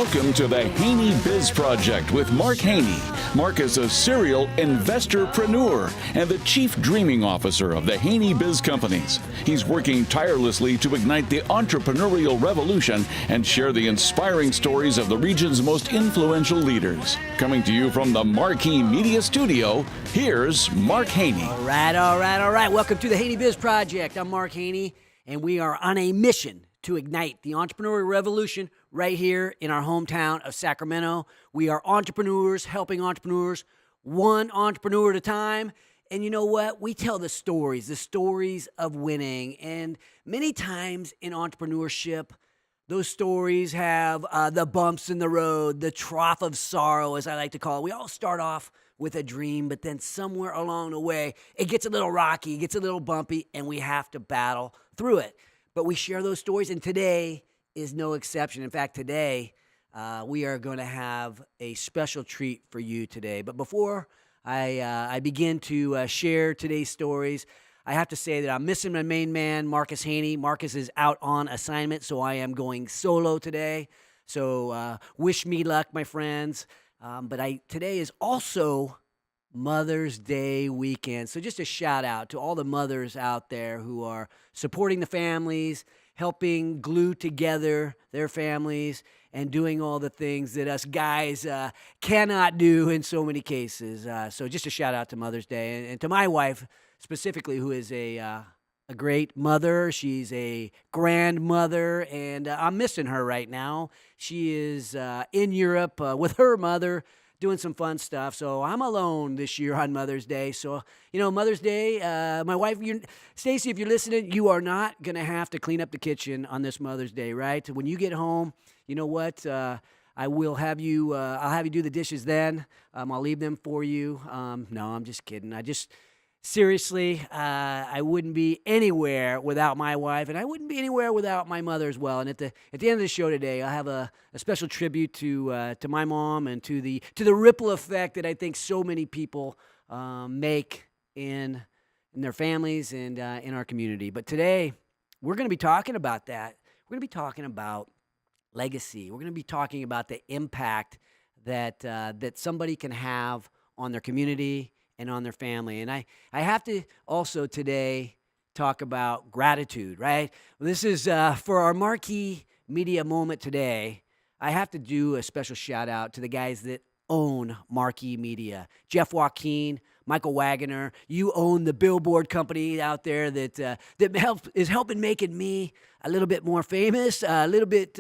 Welcome to the HaneyBiz Project with Mark Haney. Mark is a serial investorpreneur and the chief dreaming officer of the HaneyBiz companies. He's working tirelessly to ignite the entrepreneurial revolution and share the inspiring stories of the region's most influential leaders. Coming to you from the Marquee Media Studio, here's Mark Haney. All right. Welcome to the HaneyBiz Project. I'm Mark Haney, and we are on a mission to ignite the entrepreneurial revolution right here in our hometown of Sacramento. We are entrepreneurs helping entrepreneurs, one entrepreneur at a time. And you know what? We tell the stories of winning. And many times in entrepreneurship, those stories have the bumps in the road, the trough of sorrow, as I like to call it. We all start off with a dream, but then somewhere along the way, it gets a little rocky, it gets a little bumpy, and we have to battle through it. But we share those stories, and today is no exception. In fact, today we are going to have a special treat for you today. But before I begin to share today's stories, I have to say that I'm missing my main man, Marcus Haney. Marcus is out on assignment, so I am going solo today. So wish me luck, my friends. But today is also Mother's Day weekend. So just a shout out to all the mothers out there who are supporting the families, helping glue together their families, and doing all the things that us guys cannot do in so many cases. So just a shout out to Mother's Day and to my wife specifically, who is a great mother. She's a grandmother, and I'm missing her right now. She is in Europe with her mother, doing some fun stuff. So I'm alone this year on Mother's Day. So, Mother's Day, my wife, Stacy, if you're listening, you are not going to have to clean up the kitchen on this Mother's Day, right? When you get home, you know what? I will have you, I'll have you do the dishes then. I'll leave them for you. No, I'm just kidding. Seriously, I wouldn't be anywhere without my wife, and I wouldn't be anywhere without my mother as well. And at the end of the show today, I have a special tribute to my mom and to the ripple effect that I think so many people make in their families and in our community. But today, we're going to be talking about that. We're going to be talking about legacy. We're going to be talking about the impact that somebody can have on their community and on their family. And I have to also today talk about gratitude, right? This is for our marquee media moment today. I have to do a special shout out to the guys that own Marquee Media. Jeff Joaquin, Michael Wagoner, you own the billboard company out there that is helping making me a little bit more famous, a little bit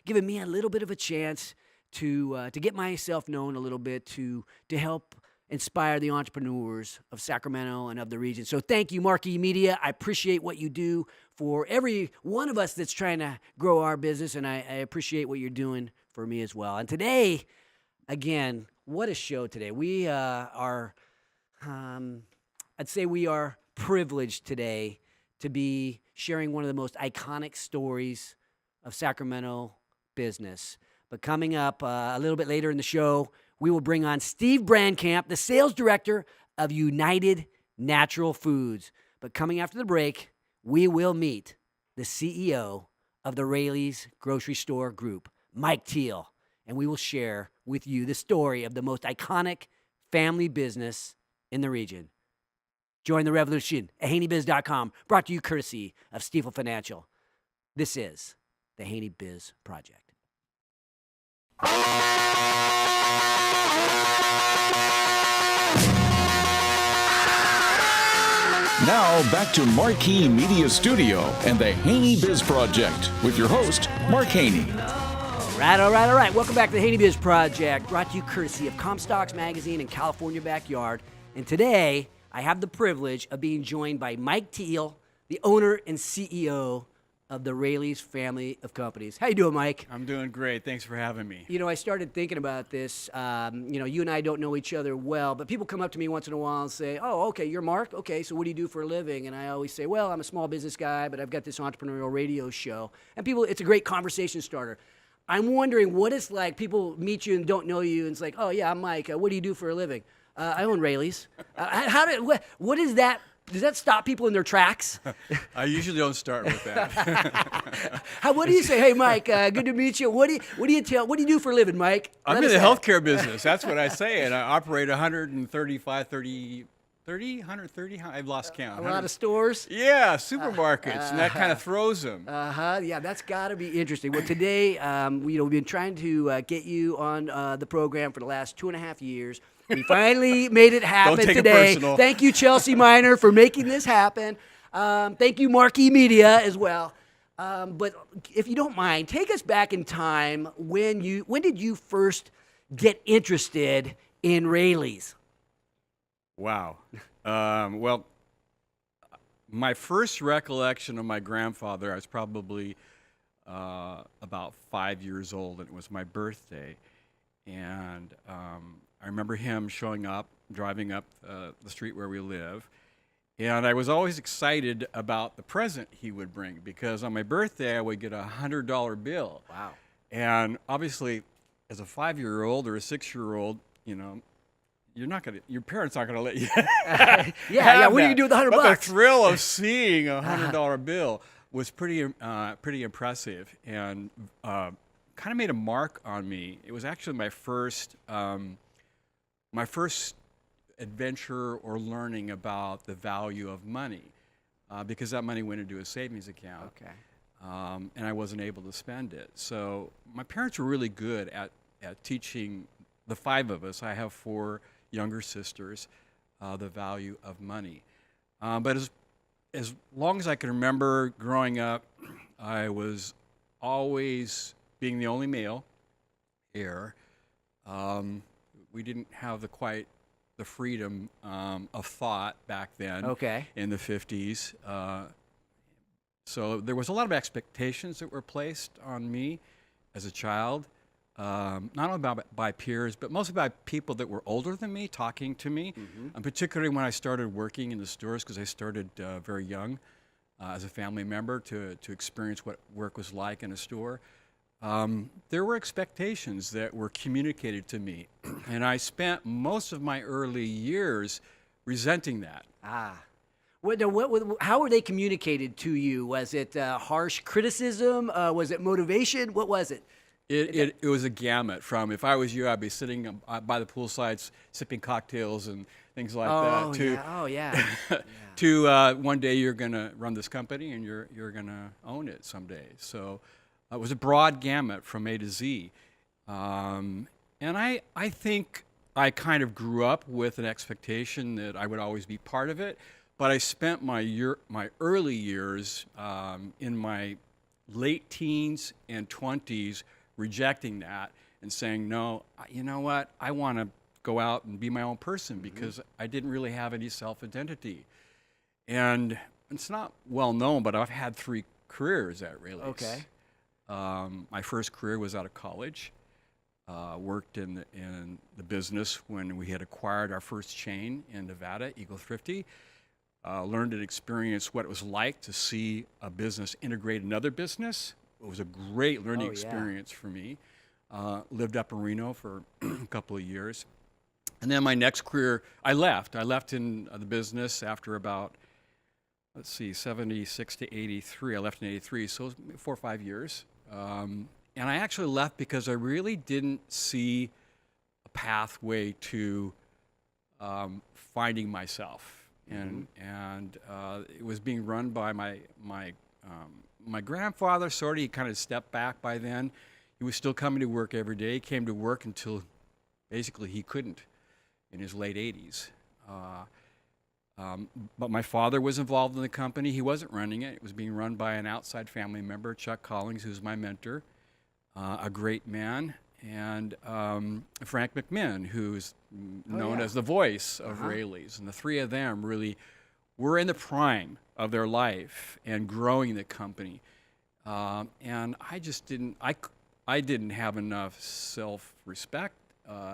giving me a little bit of a chance to get myself known a little bit, to help inspire the entrepreneurs of Sacramento and of the region. So thank you, Marquee Media. I appreciate what you do for every one of us that's trying to grow our business, and I appreciate what you're doing for me as well. And today, again, what a show today. We are, I'd say we are privileged today to be sharing one of the most iconic stories of Sacramento business. But coming up a little bit later in the show, we will bring on Steve Brancamp, the sales director of United Natural Foods. But coming after the break, we will meet the CEO of the Raley's Grocery Store Group, Mike Teel, and we will share with you the story of the most iconic family business in the region. Join the revolution at HaneyBiz.com, brought to you courtesy of Stifel Financial. This is the HaneyBiz Project. Now, back to Marquee Media Studio and the HaneyBiz Project with your host, Mark Haney. All right. Welcome back to the HaneyBiz Project, brought to you courtesy of Comstocks Magazine and California Backyard. And today, I have the privilege of being joined by Mike Teel, the owner and CEO of the Raley's family of companies. How you doing, Mike? I'm doing great. Thanks for having me. I started thinking about this. You and I don't know each other well, but people come up to me once in a while and say, oh, okay, you're Mark? Okay, so what do you do for a living? And I always say, well, I'm a small business guy, but I've got this entrepreneurial radio show. And it's a great conversation starter. I'm wondering what it's like. People meet you and don't know you, and it's like, oh, yeah, I'm Mike. What do you do for a living? I own Raley's. What does that does that stop people in their tracks? I usually don't start with that. What do you say? Hey, Mike, good to meet you. What do you do for a living, Mike? I'm Let in us the know. healthcare business. That's what I say. And I operate 130, I've lost count. A lot of stores. Yeah, supermarkets, and that kind of throws them. Yeah, that's got to be interesting. Well, today, we've been trying to get you on the program for the last 2.5 years. We finally made it happen Don't take today. it personal. Thank you, Chelsea Minor, for making this happen. Thank you, Marquee Media, as well. But if you don't mind, take us back in time. When did you first get interested in Raley's? Wow. Well, my first recollection of my grandfather, I was probably about 5 years old, and it was my birthday. And I remember him driving up the street where we live. And I was always excited about the present he would bring, because on my birthday, I would get a $100 bill. Wow. And obviously, as a 5-year-old or a 6-year-old, your parents aren't gonna let you. Yeah. What are you gonna do with the $100? But the thrill of seeing a $100 bill was pretty impressive, and kind of made a mark on me. It was actually my first adventure or learning about the value of money, because that money went into a savings account. Okay. And I wasn't able to spend it. So my parents were really good at teaching the 5 of us. I have 4 younger sisters, the value of money. But as long as I can remember growing up, I was always being the only male heir. We didn't have quite the freedom of thought back then. Okay. In the 50s. So there was a lot of expectations that were placed on me as a child. Not only by peers, but mostly by people that were older than me, talking to me, and particularly when I started working in the stores, because I started very young as a family member to experience what work was like in a store. There were expectations that were communicated to me, and I spent most of my early years resenting that. How were they communicated to you? Was it harsh criticism? Was it motivation? What was it? It was a gamut from, if I was you, I'd be sitting by the poolside sipping cocktails and things like that. To one day you're going to run this company and you're going to own it someday. So it was a broad gamut from A to Z. And I think I kind of grew up with an expectation that I would always be part of it. But I spent my early years in my late teens and 20s rejecting that and saying, no, you know what, I want to go out and be my own person, because I didn't really have any self-identity. And it's not well known, but I've had 3 careers at Raley's. Okay. My first career was out of college. Worked in the business when we had acquired our first chain in Nevada, Eagle Thrifty. Learned and experienced what it was like to see a business integrate another business. It was a great learning experience for me. Lived up in Reno for a couple of years. And then my next career, I left. I left in the business after about, 76 to 83. I left in 83, so it was 4 or 5 years. And I actually left because I really didn't see a pathway to finding myself. And it was being run by my grandfather. Sort of, he kind of stepped back by then. He was still coming to work every day. He came to work until basically he couldn't in his late 80s. But my father was involved in the company. He wasn't running it. It was being run by an outside family member, Chuck Collins, who's my mentor, a great man, and Frank McMinn, who's known as the voice of Raley's. And the 3 of them really were in the prime of their life and growing the company. And I just didn't have enough self-respect.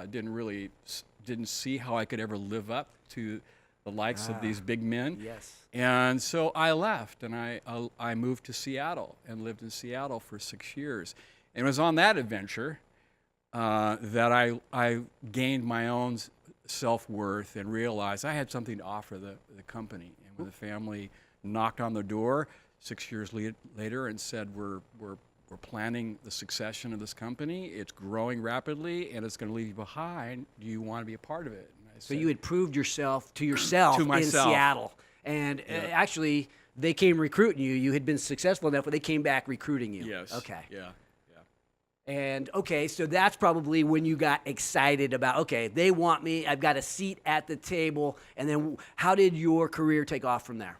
Didn't see how I could ever live up to the likes of these big men. Yes. And so I left, and I moved to Seattle and lived in Seattle for 6 years. And it was on that adventure that I gained my own self-worth and realized I had something to offer the company. And when the family knocked on the door 6 years later and said, we're planning the succession of this company. It's growing rapidly, and it's going to leave you behind. Do you want to be a part of it? And I So said, you had proved yourself to yourself To myself. in Seattle. And actually, they came recruiting you. You had been successful enough, but they came back recruiting you. yes. Okay. Yeah. And okay, so that's probably when you got excited about, okay, they want me, I've got a seat at the table. And then how did your career take off from there?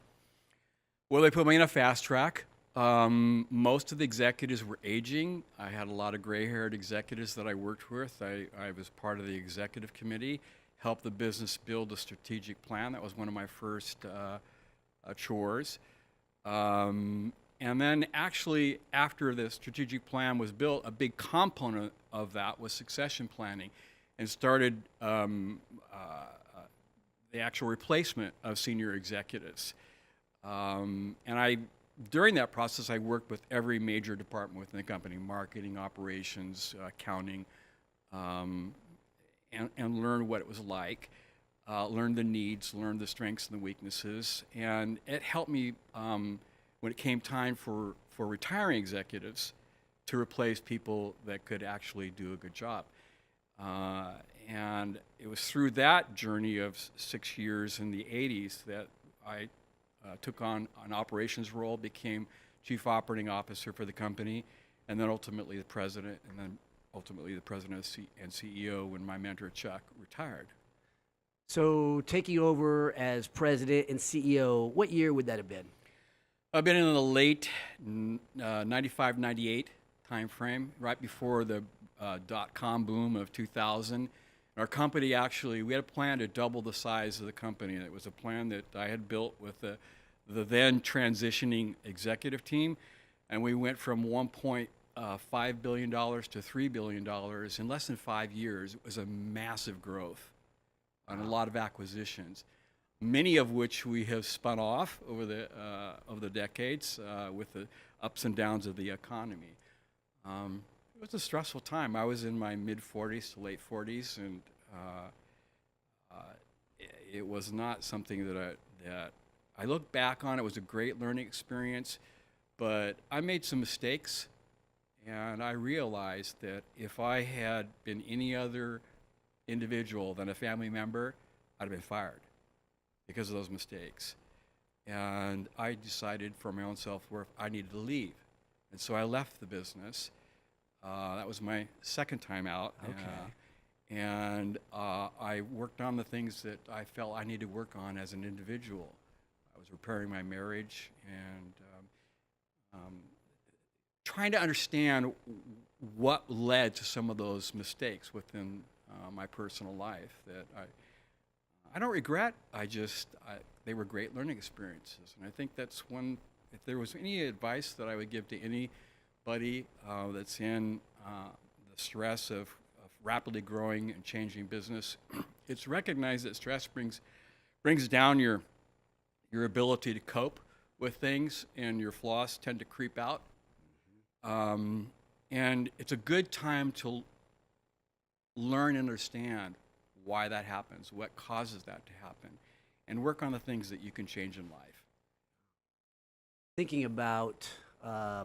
Well, they put me in a fast track. Most of the executives were aging. I had a lot of gray-haired executives that I worked with. I was part of the executive committee, helped the business build a strategic plan. That was one of my first chores. And then actually, after the strategic plan was built, a big component of that was succession planning, and started the actual replacement of senior executives. During that process, I worked with every major department within the company: marketing, operations, accounting, and learned what it was like, learned the needs, learned the strengths and the weaknesses, and it helped me when it came time for retiring executives to replace people that could actually do a good job. And it was through that journey of 6 years in the 80s that I took on an operations role, became chief operating officer for the company, and then ultimately the president, and then ultimately the president and CEO when my mentor Chuck retired. So taking over as president and CEO, what year would that have been? I've been in the late 95, 98 time frame, right before the dot-com boom of 2000. Our company actually, we had a plan to double the size of the company. And it was a plan that I had built with the then transitioning executive team. And we went from $1.5 billion to $3 billion in less than 5 years. It was a massive growth and a lot of acquisitions, many of which we have spun off over the decades with the ups and downs of the economy. It was a stressful time. I was in my mid-40s to late 40s, and it was not something that I look back on. It was a great learning experience, but I made some mistakes, and I realized that if I had been any other individual than a family member, I'd have been fired because of those mistakes. And I decided for my own self-worth I needed to leave. And so I left the business. That was my second time out. Okay. And I worked on the things that I felt I needed to work on as an individual. I was repairing my marriage and trying to understand what led to some of those mistakes within my personal life that I don't regret. They were great learning experiences, and I think that's one. If there was any advice that I would give to anybody that's in the stress of rapidly growing and changing business, it's recognize that stress brings down your ability to cope with things, and your flaws tend to creep out. And it's a good time to learn and understand why that happens, what causes that to happen, and work on the things that you can change in life. Thinking about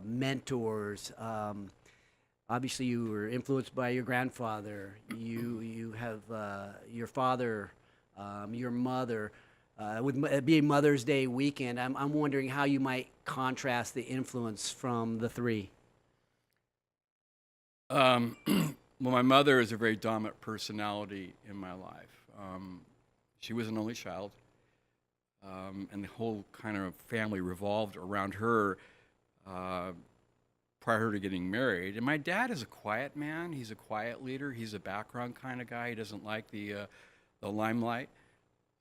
mentors, obviously you were influenced by your grandfather. You have your father, your mother. With it being Mother's Day weekend, I'm wondering how you might contrast the influence from the three. Well, my mother is a very dominant personality in my life. She was an only child, and the whole kind of family revolved around her prior to getting married. And my dad is a quiet man. He's a quiet leader. He's a background kind of guy. He doesn't like the limelight.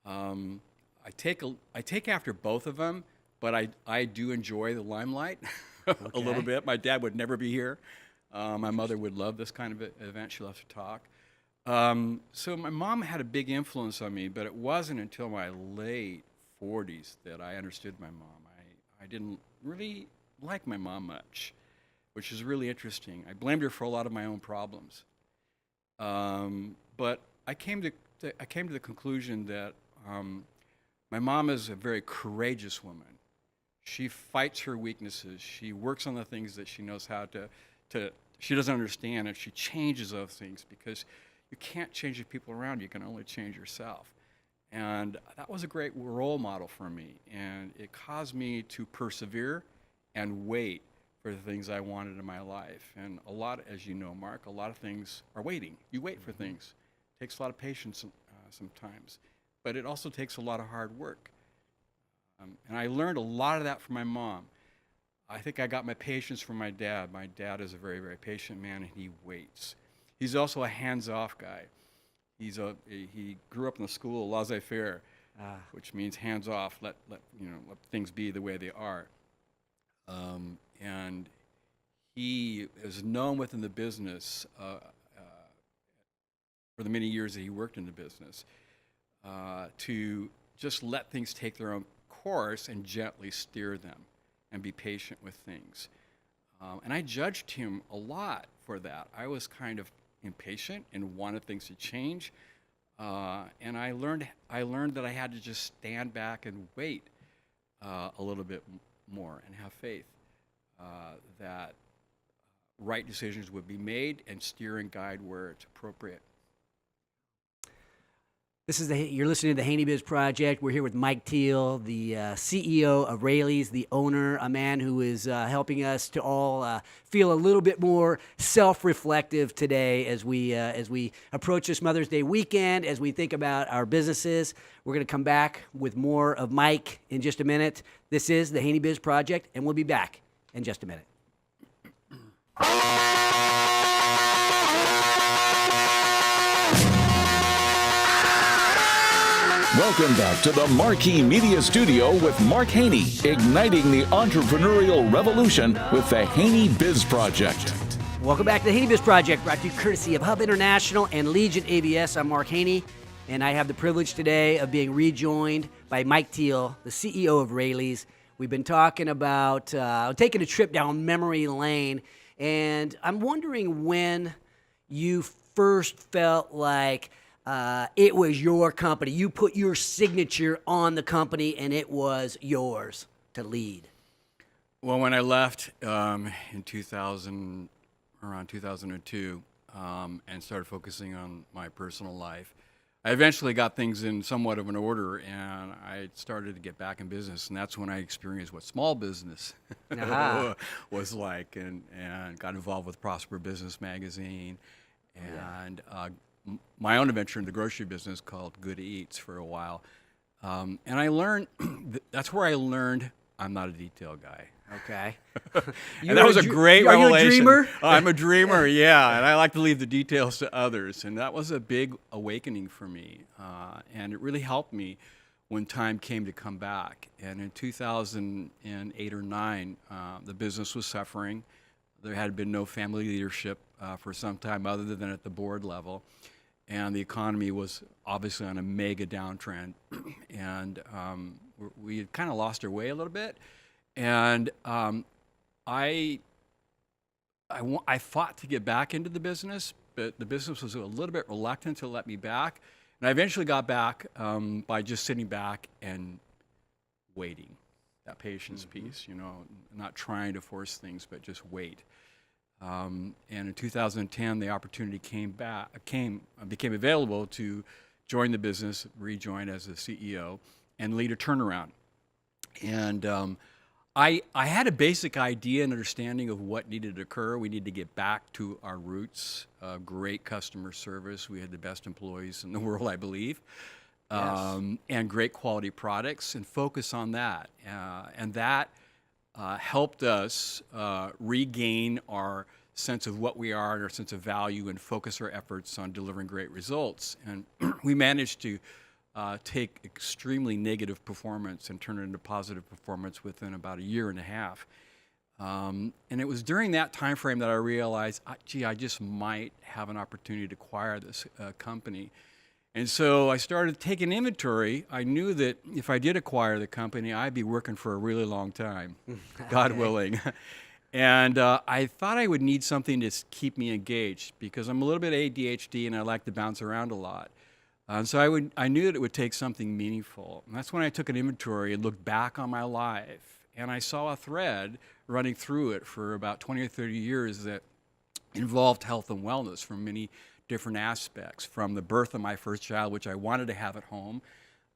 I take after both of them, but I do enjoy the limelight a little bit. My dad would never be here. My mother would love this kind of event. She loves to talk. So my mom had a big influence on me, but it wasn't until my late 40s that I understood my mom. I didn't really like my mom much, which is really interesting. I blamed her for a lot of my own problems. But I came to the conclusion that My mom is a very courageous woman. She fights her weaknesses. She works on the things that she knows how to she doesn't understand, and she changes those things, because you can't change the people around you. You can only change yourself. And that was a great role model for me, and it caused me to persevere and wait for the things I wanted in my life. And a lot, as you know, Mark, a lot of things are waiting. You wait for things. It takes a lot of patience sometimes, but it also takes a lot of hard work. And I learned a lot of that from my mom. I think I got my patience from my dad. My dad is a very, very patient man, and he waits. He's also a hands-off guy. He grew up in the school laissez-faire, which means hands off. Let things be the way they are. And he is known within the business for the many years that he worked in the business to just let things take their own course and gently steer them and be patient with things. And I judged him a lot for that. I was kind of impatient and wanted things to change, and I learned that I had to just stand back and wait a little bit more and have faith that right decisions would be made and steer and guide where it's appropriate. You're listening to the HaneyBiz Project. We're here with Mike Teel, the CEO of Raley's, the owner, a man who is helping us to all feel a little bit more self-reflective today as we approach this Mother's Day weekend, as we think about our businesses. We're going to come back with more of Mike in just a minute. This is the HaneyBiz Project, and we'll be back in just a minute. Welcome back to the Marquee Media Studio with Mark Haney, igniting the entrepreneurial revolution with the HaneyBiz Project. Welcome back to the HaneyBiz Project, brought to you courtesy of Hub International and Legion ABS. I'm Mark Haney, and I have the privilege today of being rejoined by Mike Teel, the CEO of Raley's. We've been talking about taking a trip down memory lane, and I'm wondering when you first felt like it was your company. You put your signature on the company, and it was yours to lead. Well, when I left in 2000, around 2002, and started focusing on my personal life, I eventually got things in somewhat of an order, and I started to get back in business, and that's when I experienced what small business was like, and got involved with Prosper Business Magazine, and my own adventure in the grocery business called Good Eats for a while. And I learned, that's where I learned I'm not a detail guy. Okay. And that was a great revelation. Are you a dreamer? I'm a dreamer, yeah. And I like to leave the details to others. And that was a big awakening for me. And it really helped me when time came to come back. And in 2008 or 9, the business was suffering. There had been no family leadership for some time other than at the board level. And the economy was obviously on a mega downtrend. And we had kind of lost our way a little bit. And I fought to get back into the business, but the business was a little bit reluctant to let me back. And I eventually got back by just sitting back and waiting. That patience piece, not trying to force things, but just wait. And in 2010, the opportunity became available to join the business, rejoin as a CEO, and lead a turnaround. And I had a basic idea and understanding of what needed to occur. We needed to get back to our roots, great customer service. We had the best employees in the world, I believe, and great quality products, and focus on that. And that helped us regain our sense of what we are and our sense of value, and focus our efforts on delivering great results. And we managed to take extremely negative performance and turn it into positive performance within about a year and a half. And it was during that time frame that I realized, I just might have an opportunity to acquire this company. And so I started taking inventory. I knew that if I did acquire the company, I'd be working for a really long time, God willing. And I thought I would need something to keep me engaged, because I'm a little bit ADHD and I like to bounce around a lot. And so I knew that it would take something meaningful. And that's when I took an inventory and looked back on my life. And I saw a thread running through it for about 20 or 30 years that involved health and wellness from many different aspects, from the birth of my first child, which I wanted to have at home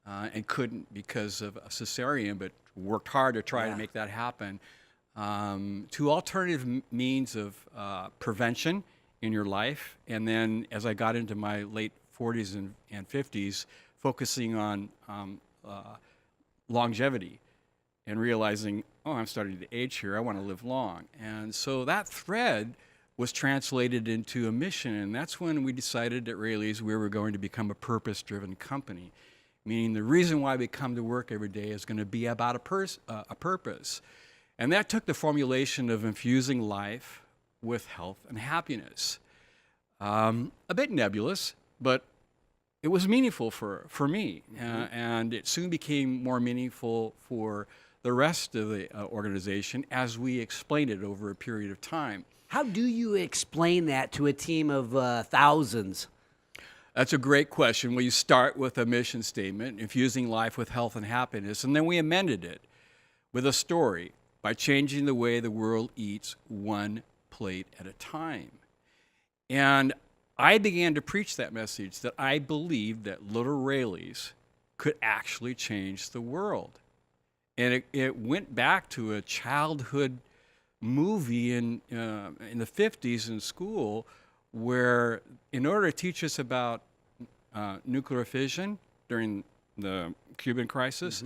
and couldn't because of a cesarean, but worked hard to try to make that happen, to alternative means of prevention in your life. And then as I got into my late 40s and 50s, focusing on longevity and realizing, oh, I'm starting to age here, I want to live long. And so that thread was translated into a mission, and that's when we decided at Raley's we were going to become a purpose-driven company, meaning the reason why we come to work every day is going to be about a purpose. And that took the formulation of infusing life with health and happiness. A bit nebulous, but it was meaningful for me, and it soon became more meaningful for the rest of the organization as we explained it over a period of time. How do you explain that to a team of thousands? That's a great question. Well, you start with a mission statement, infusing life with health and happiness, and then we amended it with a story by changing the way the world eats one plate at a time. And I began to preach that message that I believed that little Raley's could actually change the world. And it went back to a childhood movie in the 50s in school where, in order to teach us about nuclear fission during the Cuban crisis,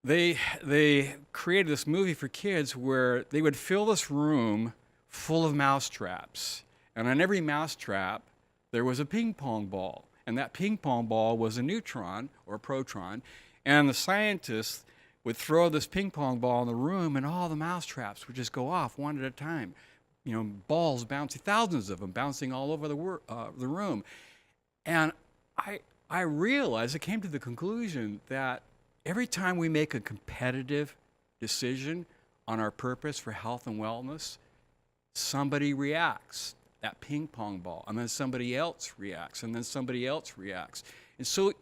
they created this movie for kids where they would fill this room full of mousetraps. And on every mousetrap, there was a ping pong ball. And that ping pong ball was a neutron or a proton. And the scientists would throw this ping pong ball in the room, and all the mousetraps would just go off one at a time. You know, balls bouncing, thousands of them bouncing all over the room. And I realized, I came to the conclusion that every time we make a competitive decision on our purpose for health and wellness, somebody reacts, that ping pong ball, and then somebody else reacts, and then somebody else reacts. And so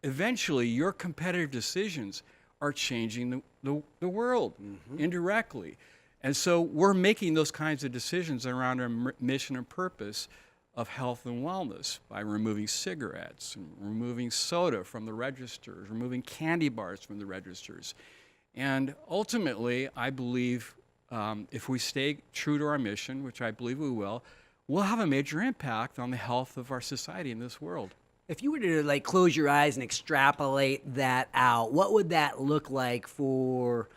eventually your competitive decisions are changing the world indirectly. And so we're making those kinds of decisions around our mission and purpose of health and wellness by removing cigarettes, and removing soda from the registers, removing candy bars from the registers. And ultimately, I believe if we stay true to our mission, which I believe we will, we'll have a major impact on the health of our society in this world. If you were to close your eyes and extrapolate that out, what would that look like for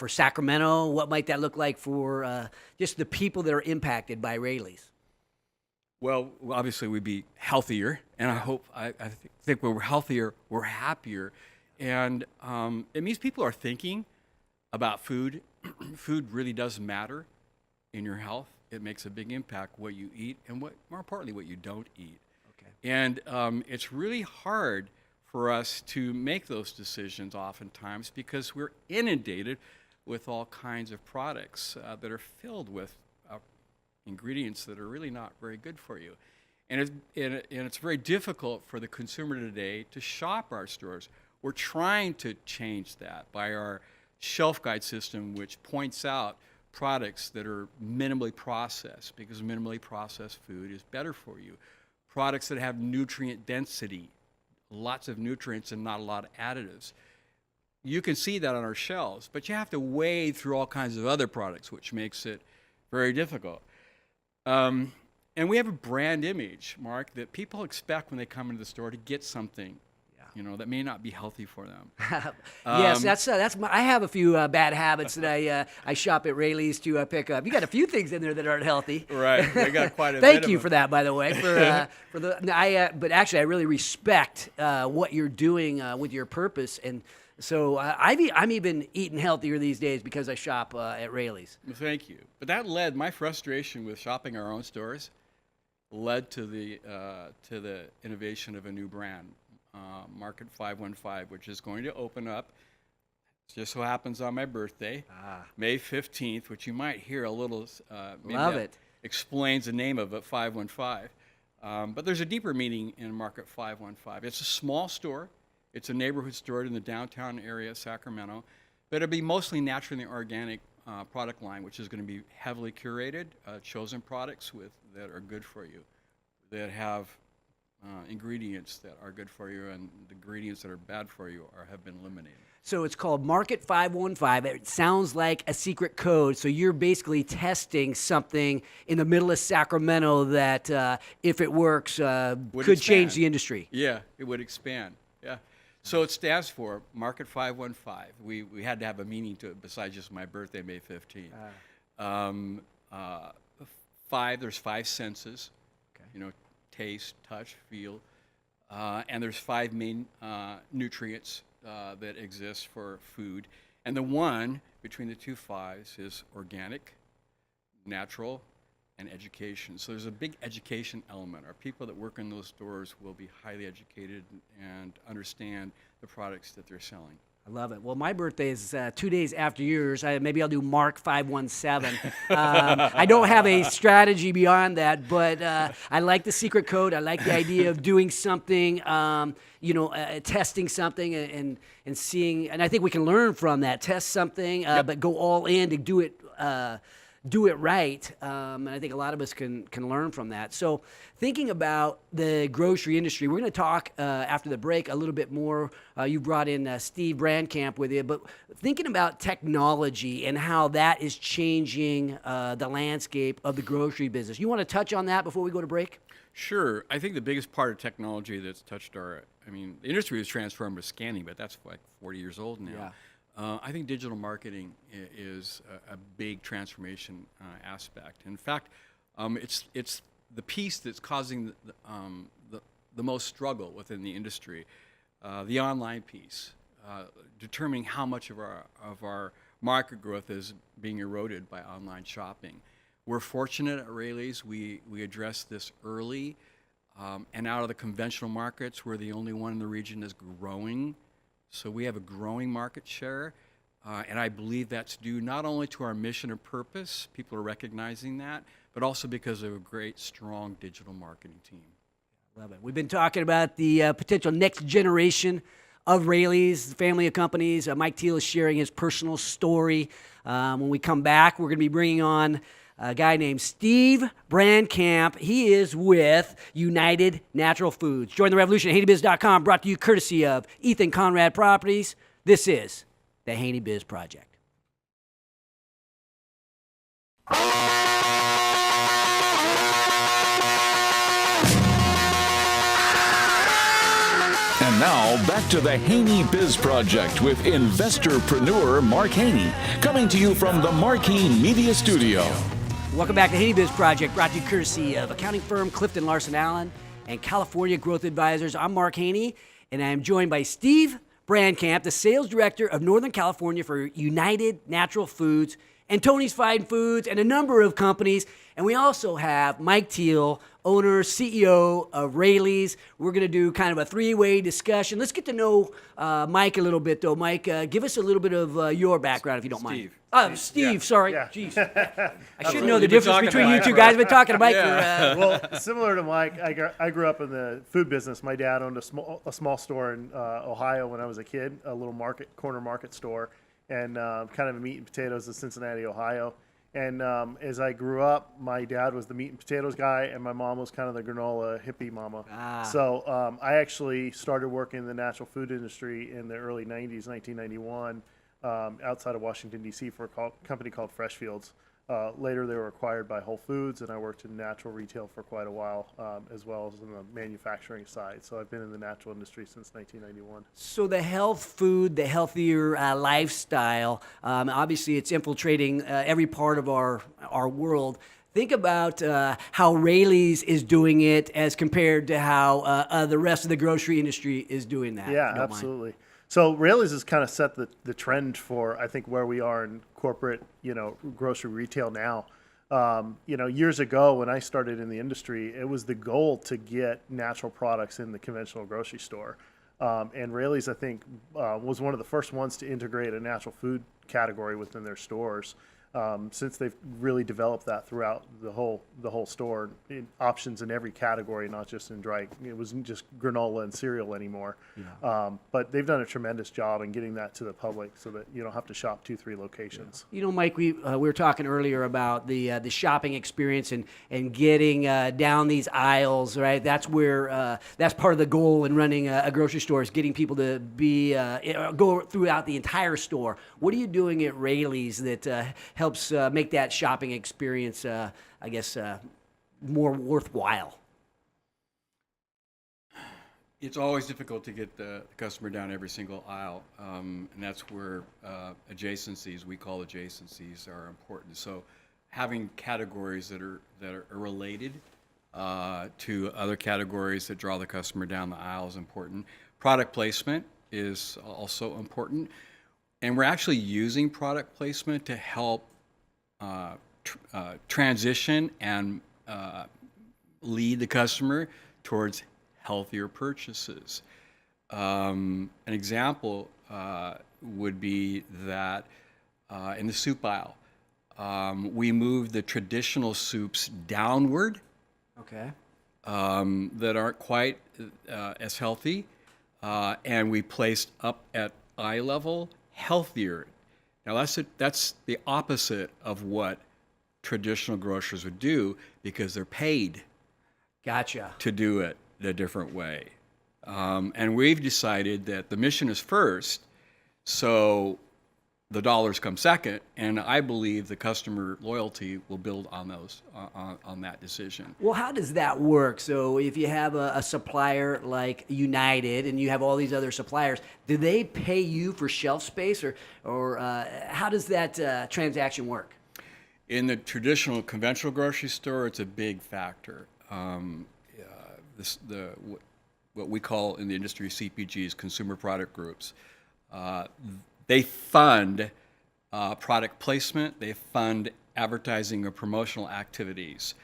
Sacramento? What might that look like for just the people that are impacted by Raley's? Well, obviously we'd be healthier, and I think when we're healthier, we're happier, and it means people are thinking about food. Food really does matter in your health. It makes a big impact what you eat, and more importantly, what you don't eat. And it's really hard for us to make those decisions oftentimes because we're inundated with all kinds of products that are filled with ingredients that are really not very good for you. And it's very difficult for the consumer today to shop our stores. We're trying to change that by our shelf guide system, which points out products that are minimally processed, because minimally processed food is better for you. Products that have nutrient density, lots of nutrients and not a lot of additives. You can see that on our shelves, but you have to wade through all kinds of other products, which makes it very difficult. And we have a brand image, Mark, that people expect when they come into the store to get something, that may not be healthy for them. Yes, that's I have a few bad habits that I shop at Raley's to pick up. You got a few things in there that aren't healthy. Right, we got quite a Thank bit you of for them. that, by the way. But actually, I really respect what you're doing with your purpose, and so I'm even eating healthier these days because I shop at Raley's. Well, thank you. But that led, my frustration with shopping our own stores led to the innovation of a new brand, Market 515, which is going to open up. It just so happens on my birthday, May 15th, which you might hear a little. Maybe Love that it. Explains the name of it, 515. But there's a deeper meaning in Market 515. It's a small store. It's a neighborhood store in the downtown area of Sacramento. But it'll be mostly naturally organic product line, which is going to be heavily curated, chosen products that are good for you, that have ingredients that are good for you, and the ingredients that are bad for you have been eliminated. So it's called Market 515. It sounds like a secret code. So you're basically testing something in the middle of Sacramento that, if it works, could change the industry. Yeah, it would expand. Yeah. So it stands for Market 515. We had to have a meaning to it besides just my birthday, May 15th. There's 5 senses. Okay. Taste, touch, feel, and there's 5 main nutrients that exist for food. And the one between the 2 5s is organic, natural, and education. So there's a big education element. Our people that work in those stores will be highly educated and understand the products that they're selling. I love it. Well, my birthday is 2 days after yours. Maybe I'll do Mark 517. I don't have a strategy beyond that, but I like the secret code. I like the idea of doing something, testing something and seeing. And I think we can learn from that. Test something, but go all in to do it right. And I think a lot of us can learn from that. So thinking about the grocery industry, we're going to talk after the break a little bit more. You brought in Steve Brancamp with you, but thinking about technology and how that is changing the landscape of the grocery business. You want to touch on that before we go to break? Sure. I think the biggest part of technology that's touched the industry was transformed with scanning, but that's like 40 years old now. Yeah. I think digital marketing is a big transformation aspect. In fact, it's the piece that's causing the most struggle within the industry, the online piece, determining how much of our market growth is being eroded by online shopping. We're fortunate at Raley's. We addressed this early, and out of the conventional markets, we're the only one in the region that's growing. So we have a growing market share, and I believe that's due not only to our mission or purpose, people are recognizing that, but also because of a great, strong digital marketing team. Love it. We've been talking about the potential next generation of Raley's, the family of companies. Mike Teel is sharing his personal story. When we come back, we're going to be bringing on a guy named Steve Brancamp. He is with United Natural Foods. Join the revolution at HaneyBiz.com, brought to you courtesy of Ethan Conrad Properties. This is the HaneyBiz Project. And now, back to the HaneyBiz Project with investorpreneur Mark Haney, coming to you from the Marquee Media Studio. Welcome back to HaneyBiz Project, brought to you courtesy of accounting firm Clifton Larson Allen and California Growth Advisors. I'm Mark Haney, and I am joined by Steve Brancamp, the sales director of Northern California for United Natural Foods and Tony's Fine Foods and a number of companies. And we also have Mike Teel, owner, CEO of Raley's. We're going to do kind of a 3-way discussion. Let's get to know Mike a little bit, though. Mike, give us a little bit of your background, if you don't mind. Steve, yeah. sorry. Yeah. Jeez. I should know the difference between you two guys. I've been talking to Mike for... Well, similar to Mike, I grew up in the food business. My dad owned a small store in Ohio when I was a kid, a little corner market store, and kind of meat and potatoes in Cincinnati, Ohio. And as I grew up, my dad was the meat and potatoes guy, and my mom was kind of the granola hippie mama. So I actually started working in the natural food industry in the early 90s, 1991, outside of Washington, D.C. for a company called Freshfields. Later, they were acquired by Whole Foods, and I worked in natural retail for quite a while, as well as in the manufacturing side. So I've been in the natural industry since 1991. So the health food, the healthier lifestyle, obviously it's infiltrating every part of our world. Think about how Raley's is doing it as compared to how the rest of the grocery industry is doing that. Yeah, absolutely. So Raley's has kind of set the trend for, I think, where we are in corporate, grocery retail now. Years ago when I started in the industry, it was the goal to get natural products in the conventional grocery store. And Raley's, I think, was one of the first ones to integrate a natural food category within their stores. since they've really developed that throughout the whole store, options in every category, not just in dry. It wasn't just granola and cereal anymore. Yeah. But they've done a tremendous job in getting that to the public so that you don't have to shop 2-3 locations. You know, Mike, we were talking earlier about the shopping experience and getting down these aisles, right? That's where that's part of the goal in running a grocery store, is getting people to be go throughout the entire store. What are you doing at Raley's that helps make that shopping experience, I guess, more worthwhile? It's always difficult to get the customer down every single aisle, and that's where adjacencies, we call adjacencies, are important. So having categories that are related to other categories that draw the customer down the aisle is important. Product placement is also important, and we're actually using product placement to help transition and lead the customer towards healthier purchases. An example would be that in the soup aisle, we moved the traditional soups downward. Okay. That aren't quite as healthy, and we placed up at eye level healthier. Now that's the opposite of what traditional grocers would do, because they're paid. Gotcha. To do it a different way. And we've decided that the mission is first, so the dollars come second, and I believe the customer loyalty will build on those on that decision. Well, how does that work? So if you have a supplier like United and you have all these other suppliers, do they pay you for shelf space, or how does that transaction work? In the traditional conventional grocery store, it's a big factor. What we call in the industry CPGs, consumer product groups, they fund product placement, they fund advertising or promotional activities.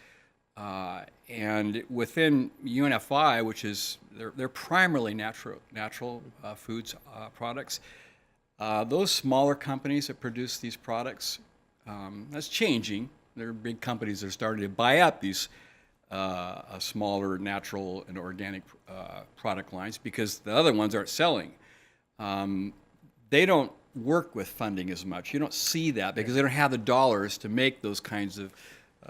And within UNFI, which is, they're primarily natural foods products, those smaller companies that produce these products, that's changing. There are big companies that are starting to buy up these smaller natural and organic product lines, because the other ones aren't selling. They don't work with funding as much. You don't see that because they don't have the dollars to make those kinds of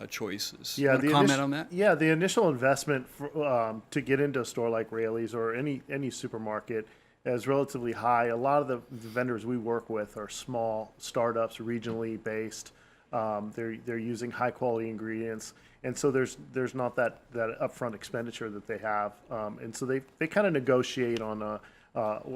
choices. Yeah, you want to comment on that? Yeah, the initial investment to get into a store like Raley's or any supermarket is relatively high. A lot of the vendors we work with are small startups, regionally based. They're using high quality ingredients, and so there's not that upfront expenditure that they have, and so they kind of negotiate on a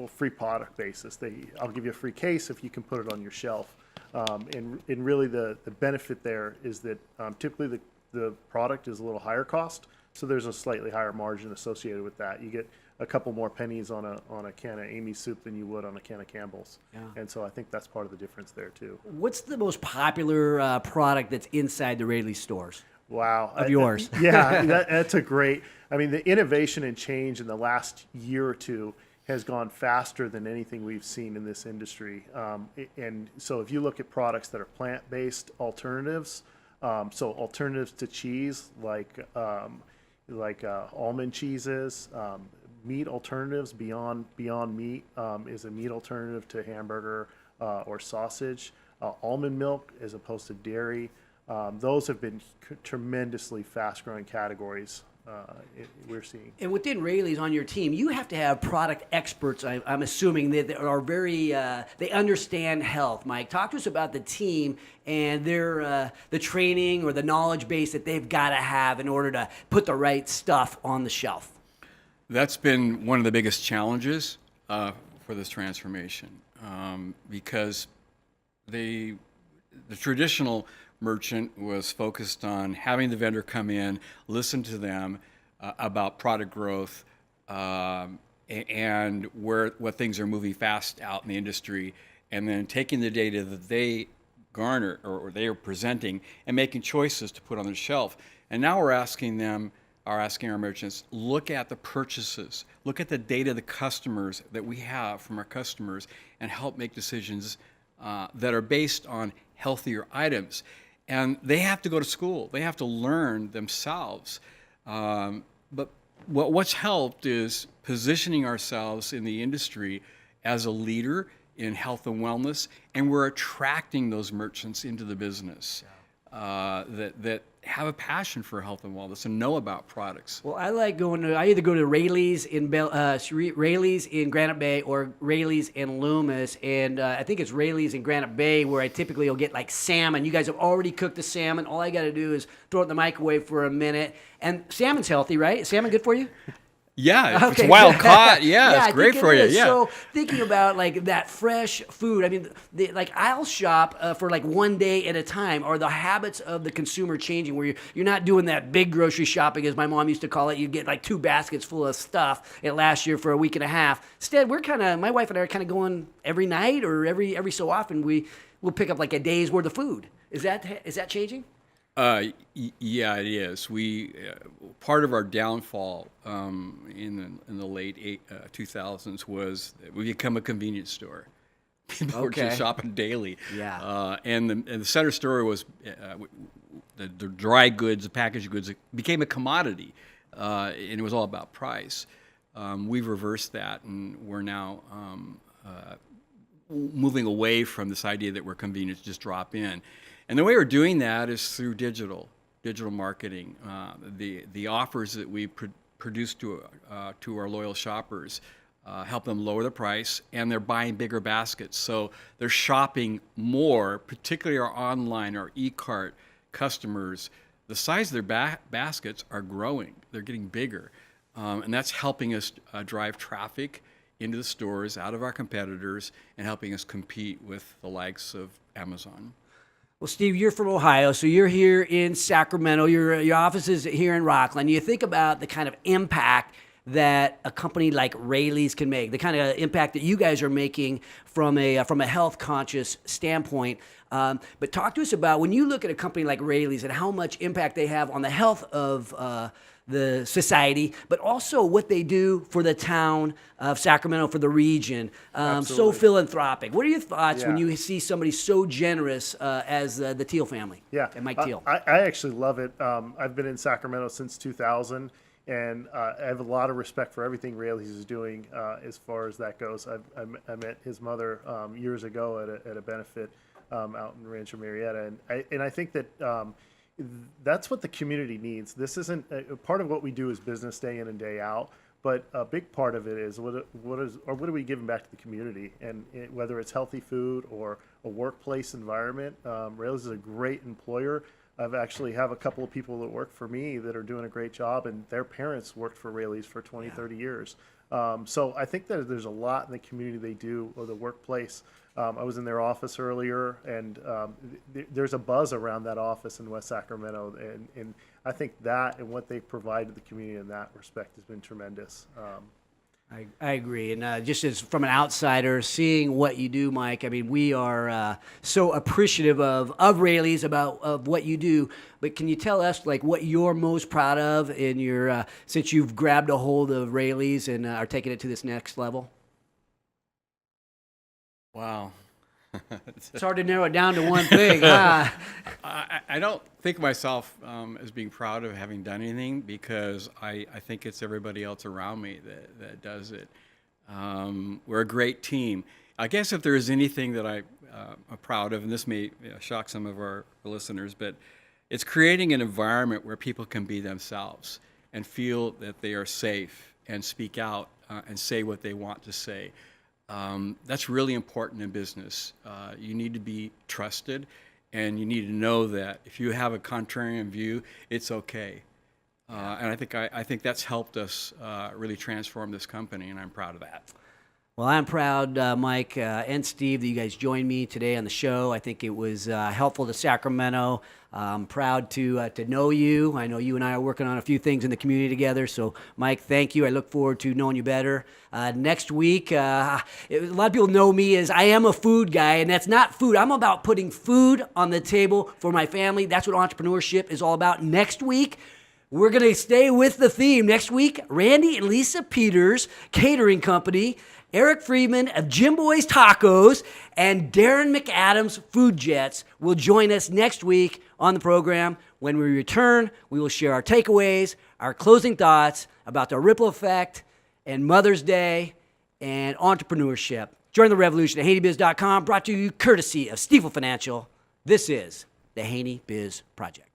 free product basis. I'll give you a free case if you can put it on your shelf, and really the benefit there is that typically the product is a little higher cost, so there's a slightly higher margin associated with that. You get a couple more pennies on a can of Amy's soup than you would on a can of Campbell's. Yeah. And so I think that's part of the difference there too. What's the most popular product that's inside the Raley stores? Wow. Of yours. Yeah, that's a great, I mean, the innovation and change in the last year or two has gone faster than anything we've seen in this industry. And so if you look at products that are plant-based alternatives, so alternatives to cheese like almond cheeses, meat alternatives, Beyond Meat is a meat alternative to hamburger or sausage. Almond milk as opposed to dairy. Those have been tremendously fast-growing categories we're seeing. And within Raley's on your team, you have to have product experts, I'm assuming, that are very, they understand health. Mike, talk to us about the team and their the training or the knowledge base that they've got to have in order to put the right stuff on the shelf. That's been one of the biggest challenges for this transformation, because the traditional merchant was focused on having the vendor come in, listen to them about product growth and what things are moving fast out in the industry, and then taking the data that they garner or they are presenting and making choices to put on the shelf. And now we're asking our merchants, look at the purchases, look at the data, the customers that we have from our customers, and help make decisions that are based on healthier items. And they have to go to school. They have to learn themselves. But what's helped is positioning ourselves in the industry as a leader in health and wellness, and we're attracting those merchants into the business that have a passion for health and wellness and know about products. Well, I like I either go to Raley's in Raley's in Granite Bay or Raley's in Loomis, and I think it's Raley's in Granite Bay where I typically will get like salmon. You guys have already cooked the salmon. All I got to do is throw it in the microwave for a minute. And salmon's healthy, right? Is salmon good for you? Yeah, Okay. it's wild caught. Yeah, I it's great think for it you. is. Yeah. So thinking about like that fresh food, I mean, like I'll shop for like one day at a time. Are the habits of the consumer changing where you're not doing that big grocery shopping, as my mom used to call it? You get like 2 baskets full of stuff. It lasts you for a week and a half. Instead, my wife and I are kind of going every night or every so often. We'll pick up like a day's worth of food. Is that changing? Yeah, it is. We part of our downfall in the late 2000s was that we become a convenience store. People were just shopping daily. Yeah. And the center store was the dry goods, the packaged goods. It became a commodity, and it was all about price. We've reversed that, and we're now moving away from this idea that we're convenient, just drop in. And the way we're doing that is through digital marketing. The offers that we produce to our loyal shoppers help them lower the price, and they're buying bigger baskets. So they're shopping more, particularly our online, our e-cart customers. The size of their baskets are growing. They're getting bigger. And that's helping us drive traffic into the stores, out of our competitors, and helping us compete with the likes of Amazon. Well, Steve, you're from Ohio, so you're here in Sacramento. Your office is here in Rockland. You think about the kind of impact that a company like Raley's can make, the kind of impact that you guys are making from a health conscious standpoint. But talk to us about when you look at a company like Raley's and how much impact they have on the health of the society, but also what they do for the town of Sacramento, for the region. So philanthropic. What are your thoughts when you see somebody so generous as the Teel family? Yeah, And Mike Teel. I actually love it. I've been in Sacramento since 2000, and I have a lot of respect for everything Raley's is doing as far as that goes. I met his mother years ago at a benefit out in Rancho Marietta, and I think that that's what the community needs. This isn't part of what we do is business day in and day out, but a big part of it is what are we giving back to the community, and whether it's healthy food or a workplace environment. Raley's is a great employer. I've actually have a couple of people that work for me that are doing a great job, and their parents worked for Raley's for 20, 30 years. So I think that there's a lot in the community they do, or the workplace. I was in their office earlier, and there's a buzz around that office in West Sacramento, and I think that and what they provide to the community in that respect has been tremendous. I agree, and just as from an outsider seeing what you do, Mike, I mean, we are so appreciative of Raley's of what you do. But can you tell us like what you're most proud of in your since you've grabbed a hold of Raley's and are taking it to this next level? Wow. It's hard to narrow it down to one thing. I don't think of myself as being proud of having done anything, because I think it's everybody else around me that does it. We're a great team. I guess if there is anything that I'm proud of, and this may shock some of our listeners, but it's creating an environment where people can be themselves and feel that they are safe and speak out and say what they want to say. That's really important in business. You need to be trusted, and you need to know that if you have a contrarian view, it's okay. And I think that's helped us really transform this company, and I'm proud of that. Well, I'm proud, Mike and Steve, that you guys joined me today on the show. I think it was helpful to Sacramento. I'm proud to know you. I know you and I are working on a few things in the community together. So, Mike, thank you. I look forward to knowing you better. Next week, a lot of people know me as I am a food guy, and that's not food. I'm about putting food on the table for my family. That's what entrepreneurship is all about. Next week, we're going to stay with the theme. Next week, Randy and Lisa Peters, Catering Company, Eric Friedman of Jim Boy's Tacos, and Darren McAdams, Food Jets, will join us next week on the program. When we return, we will share our takeaways, our closing thoughts about the ripple effect and Mother's Day and entrepreneurship. Join the revolution at HaneyBiz.com, brought to you courtesy of Stifel Financial. This is the HaneyBiz Project.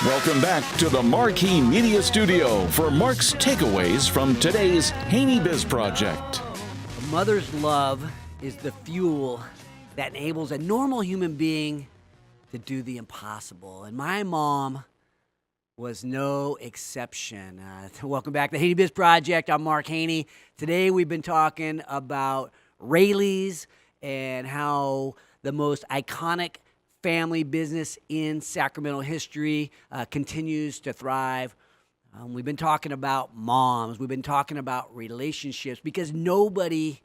Welcome back to the Marquee Media Studio for Mark's takeaways from today's HaneyBiz Project. A mother's love is the fuel that enables a normal human being to do the impossible. And my mom was no exception. Welcome back to the HaneyBiz Project. I'm Mark Haney. Today we've been talking about Raley's and how the most iconic family business in Sacramento history continues to thrive. We've been talking about moms. We've been talking about relationships because nobody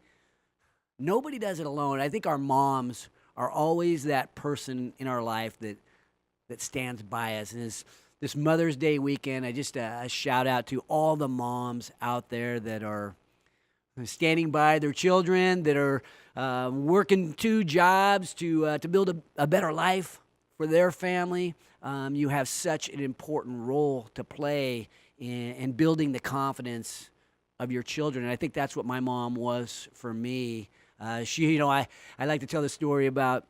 does it alone. I think our moms are always that person in our life that stands by us. And this Mother's Day weekend, I just a shout out to all the moms out there that are standing by their children, that are working 2 jobs to build a better life for their family. You have such an important role to play in building the confidence of your children. And I think that's what my mom was for me. I like to tell the story about,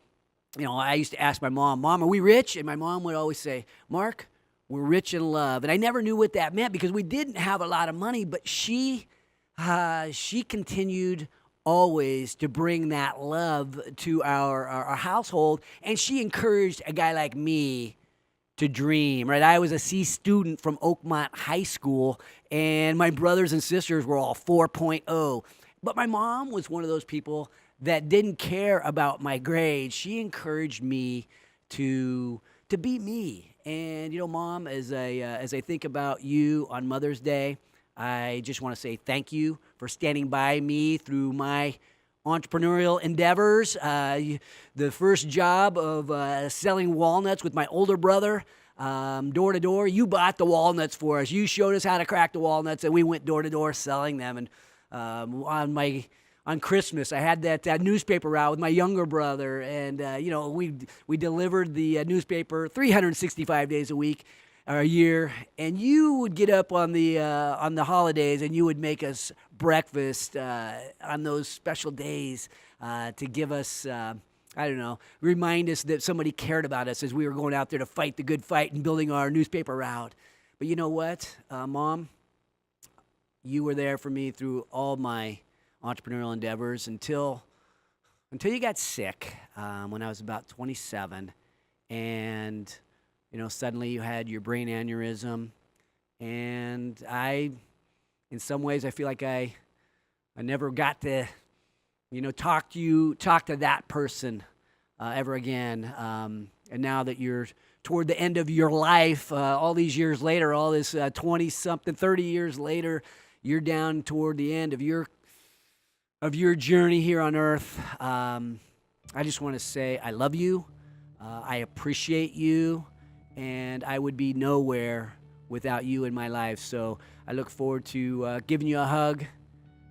I used to ask my mom, "Mom, are we rich?" And my mom would always say, "Mark, we're rich in love." And I never knew what that meant because we didn't have a lot of money, but she continued always to bring that love to our household, and she encouraged a guy like me to dream, right? I was a C student from Oakmont High School, and my brothers and sisters were all 4.0. But my mom was one of those people that didn't care about my grades. She encouraged me to be me. And, Mom, as I think about you on Mother's Day, I just want to say thank you for standing by me through my entrepreneurial endeavors. The first job of selling walnuts with my older brother, door to door. You bought the walnuts for us. You showed us how to crack the walnuts, and we went door to door selling them. And on Christmas, I had that newspaper route with my younger brother, and we delivered the newspaper 365 days a week. Or a year, and you would get up on the holidays, and you would make us breakfast on those special days to give us, remind us that somebody cared about us as we were going out there to fight the good fight and building our newspaper route. But you know what, Mom? You were there for me through all my entrepreneurial endeavors until you got sick when I was about 27, and suddenly you had your brain aneurysm, and in some ways, I feel like I never got to, talk to that person ever again. And now that you're toward the end of your life, all these years later, all this 20-something, 30 years later, you're down toward the end of your journey here on earth. I just want to say I love you. I appreciate you. And I would be nowhere without you in my life. So I look forward to giving you a hug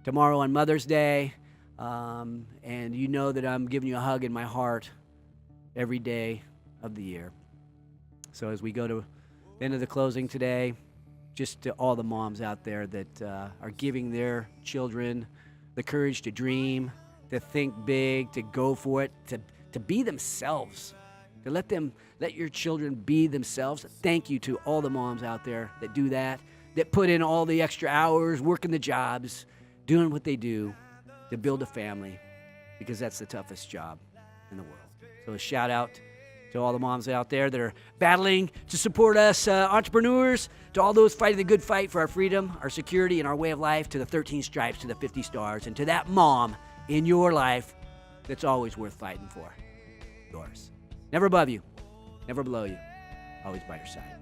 tomorrow on Mother's Day. And you know that I'm giving you a hug in my heart every day of the year. So as we go to the end of the closing today, just to all the moms out there that are giving their children the courage to dream, to think big, to go for it, to be themselves. To let your children be themselves. Thank you to all the moms out there that do that put in all the extra hours, working the jobs, doing what they do to build a family, because that's the toughest job in the world. So a shout out to all the moms out there that are battling to support us entrepreneurs, to all those fighting the good fight for our freedom, our security, and our way of life, to the 13 stripes, to the 50 stars, and to that mom in your life that's always worth fighting for. Yours. Never above you, never below you, always by your side.